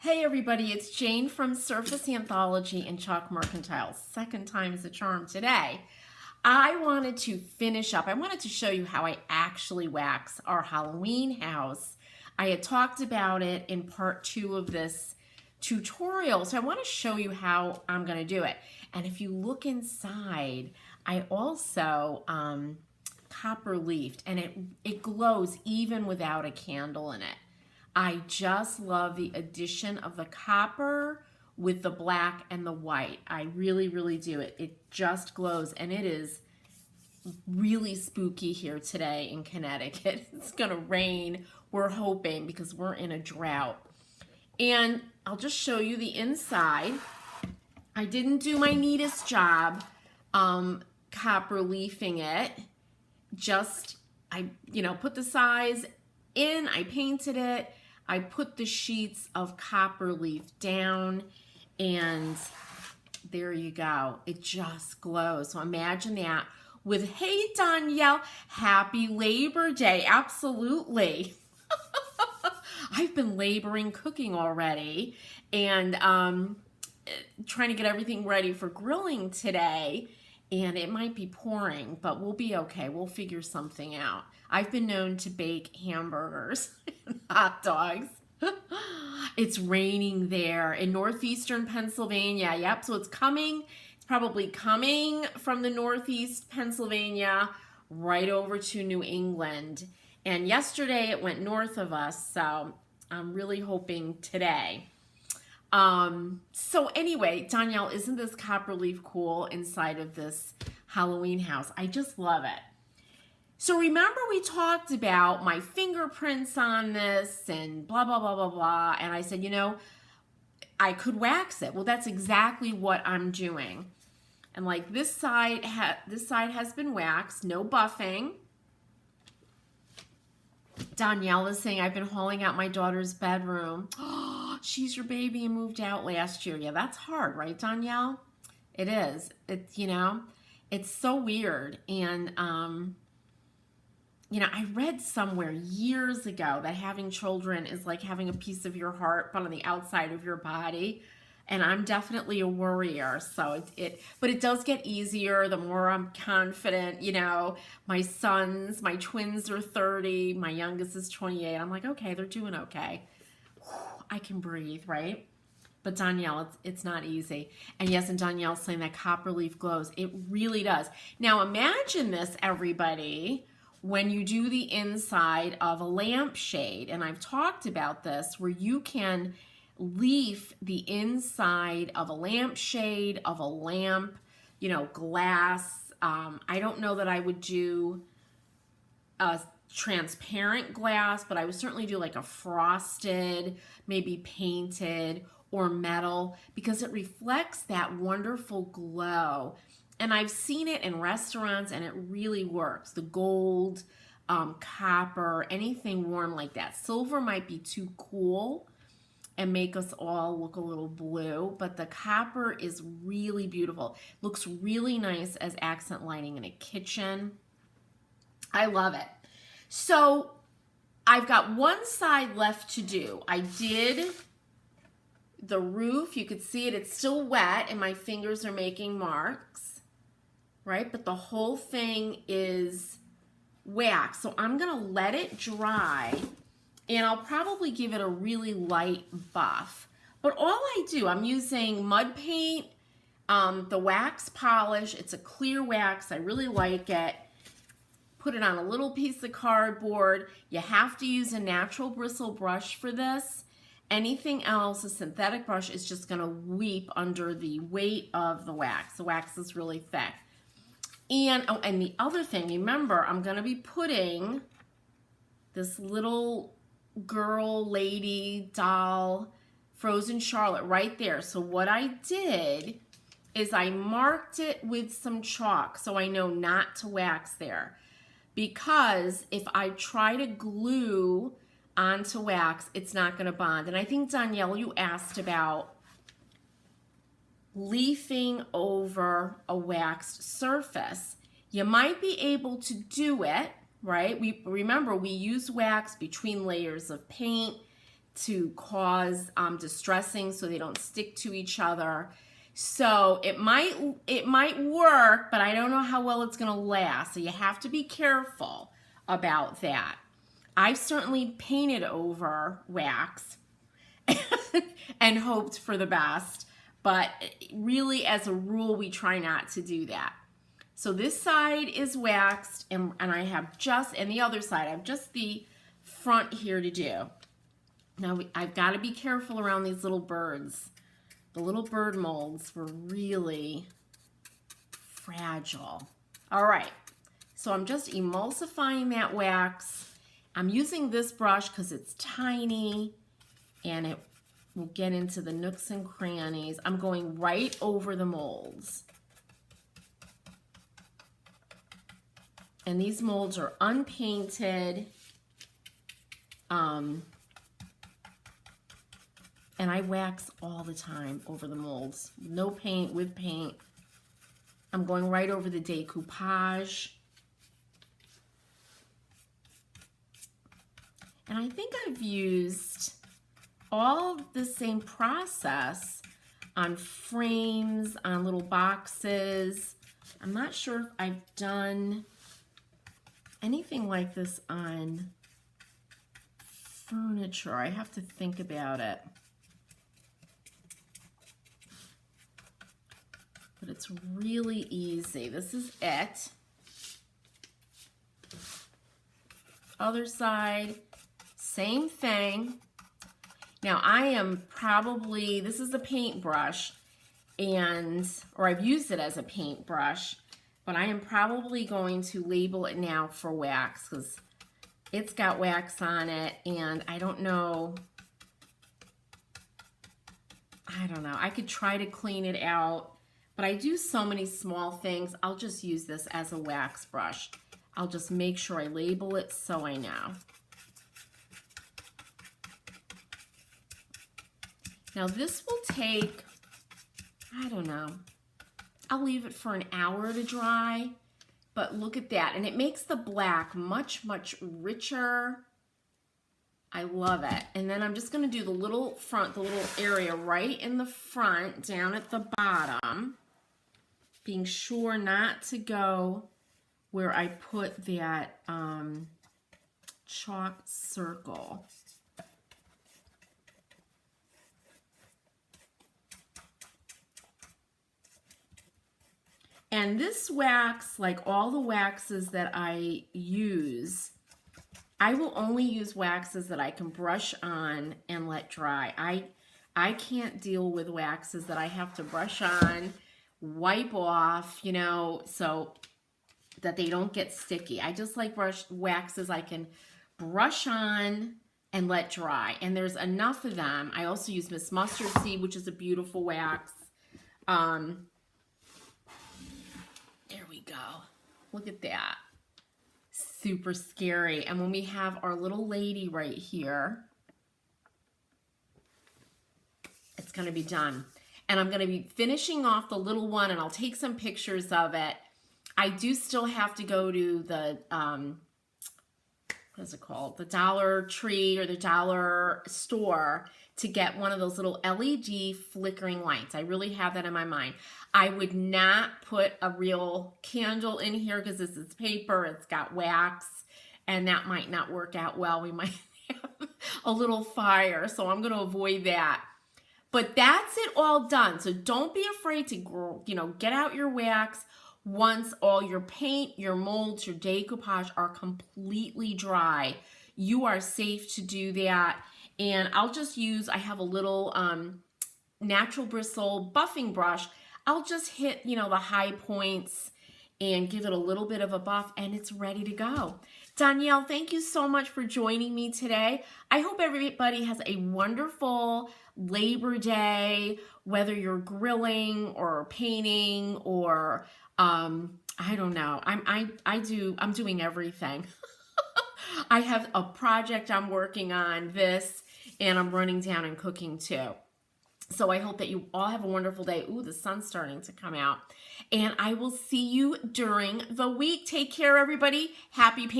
Hey everybody, it's Jane from Surface Anthology and Chalk Mercantile. Second time is a charm today. I wanted to finish up. I wanted to show you how I actually wax our Halloween house. I had talked about it in part 2 of this tutorial, so I want to show you how I'm going to do it. And if you look inside, I also copper leafed, and it glows even without a candle in it. I just love the addition of the copper with the black and the white. I really, really do. It just glows, and it is really spooky here today in Connecticut. It's gonna rain, we're hoping, because we're in a drought. And I'll just show you the inside. I didn't do my neatest job copper leafing it. I put the size in, I painted it, I put the sheets of copper leaf down, and there you go. It just glows. So imagine that with, hey Danielle, happy Labor Day. Absolutely. I've been laboring cooking already and trying to get everything ready for grilling today. And it might be pouring, but we'll be okay. We'll figure something out. I've been known to bake hamburgers and hot dogs. It's raining there in northeastern Pennsylvania. Yep, so it's coming. It's probably coming from the northeast Pennsylvania right over to New England. And yesterday it went north of us, so I'm really hoping today. So anyway, Danielle, isn't this copper leaf cool inside of this Halloween house? I just love it. So remember we talked about my fingerprints on this and blah, blah, blah, blah, blah. And I said, I could wax it. Well, that's exactly what I'm doing. And like this side has been waxed, no buffing. Danielle is saying, I've been hauling out my daughter's bedroom. Oh, she's your baby and moved out last year. Yeah, that's hard, right, Danielle? It is. It's, it's so weird. And, I read somewhere years ago that having children is like having a piece of your heart, but on the outside of your body. And I'm definitely a worrier, so but it does get easier the more I'm confident. My twins are 30, my youngest is 28. I'm like, okay, they're doing okay. I can breathe, right? But Danielle, it's not easy. And yes, and Danielle's saying that copper leaf glows. It really does. Now imagine this, everybody, when you do the inside of a lampshade, and I've talked about this, where you can leaf the inside of a lampshade, of a lamp, glass. I don't know that I would do a transparent glass, but I would certainly do like a frosted, maybe painted or metal, because it reflects that wonderful glow. And I've seen it in restaurants and it really works. The gold, copper, anything warm like that. Silver might be too cool and make us all look a little blue, but the copper is really beautiful. Looks really nice as accent lighting in a kitchen. I love it. So I've got one side left to do. I did the roof. You could see it. It's still wet and my fingers are making marks, right? But the whole thing is wax. So I'm gonna let it dry, and I'll probably give it a really light buff. But all I do, I'm using MudPaint, the wax polish. It's a clear wax. I really like it. Put it on a little piece of cardboard. You have to use a natural bristle brush for this. Anything else, a synthetic brush, is just gonna weep under the weight of the wax. The wax is really thick. And, oh, and the other thing, remember, I'm gonna be putting this little girl, lady, doll, Frozen Charlotte right there. So what I did is I marked it with some chalk so I know not to wax there. Because if I try to glue onto wax, it's not going to bond. And I think, Danielle, you asked about leafing over a waxed surface. You might be able to do it, right? Remember, we use wax between layers of paint to cause distressing so they don't stick to each other. So it might work, but I don't know how well it's going to last. So you have to be careful about that. I've certainly painted over wax and hoped for the best, but really as a rule we try not to do that. So this side is waxed, and I have just, and the other side, I have just the front here to do. Now I've got to be careful around these little birds. The little bird molds were really fragile. All right, so I'm just emulsifying that wax. I'm using this brush because it's tiny and it will get into the nooks and crannies. I'm going right over the molds. And these molds are unpainted. And I wax all the time over the molds. No paint, with paint. I'm going right over the decoupage. And I think I've used all the same process on frames, on little boxes. I'm not sure if I've done anything like this on furniture. I have to think about it. But it's really easy. This is it. Other side, same thing. Now I am probably, this is a paintbrush, or I've used it as a paintbrush, but I am probably going to label it now for wax because it's got wax on it, and I don't know. I could try to clean it out, but I do so many small things. I'll just use this as a wax brush. I'll just make sure I label it so I know. Now this will take, I don't know, I'll leave it for an hour to dry, but look at that. And it makes the black much, much richer. I love it. And then I'm just gonna do the little front, the little area right in the front, down at the bottom, being sure not to go where I put that chalk circle. And this wax, like all the waxes that I use, I will only use waxes that I can brush on and let dry. I can't deal with waxes that I have to brush on, wipe off, you know, so that they don't get sticky. I just like waxes I can brush on and let dry. And there's enough of them. I also use Miss Mustard Seed, which is a beautiful wax. There we go. Look at that. Super scary. And when we have our little lady right here, it's going to be done. And I'm going to be finishing off the little one, and I'll take some pictures of it. I do still have to go to the, what is it called? The Dollar Tree or the dollar store to get one of those little LED flickering lights. I really have that in my mind. I would not put a real candle in here because this is paper, it's got wax, and that might not work out well. We might have a little fire, so I'm going to avoid that. But that's it all done. So don't be afraid to, you know, get out your wax once all your paint, your molds, your decoupage are completely dry. You are safe to do that. And I'll just use, I have a little natural bristle buffing brush. I'll just hit, you know, the high points and give it a little bit of a buff, and it's ready to go. Danielle, thank you so much for joining me today. I hope everybody has a wonderful Labor Day, whether you're grilling or painting or I don't know. I'm doing everything. I have a project I'm working on, and I'm running down and cooking too. So I hope that you all have a wonderful day. Ooh, the sun's starting to come out. And I will see you during the week. Take care, everybody. Happy painting.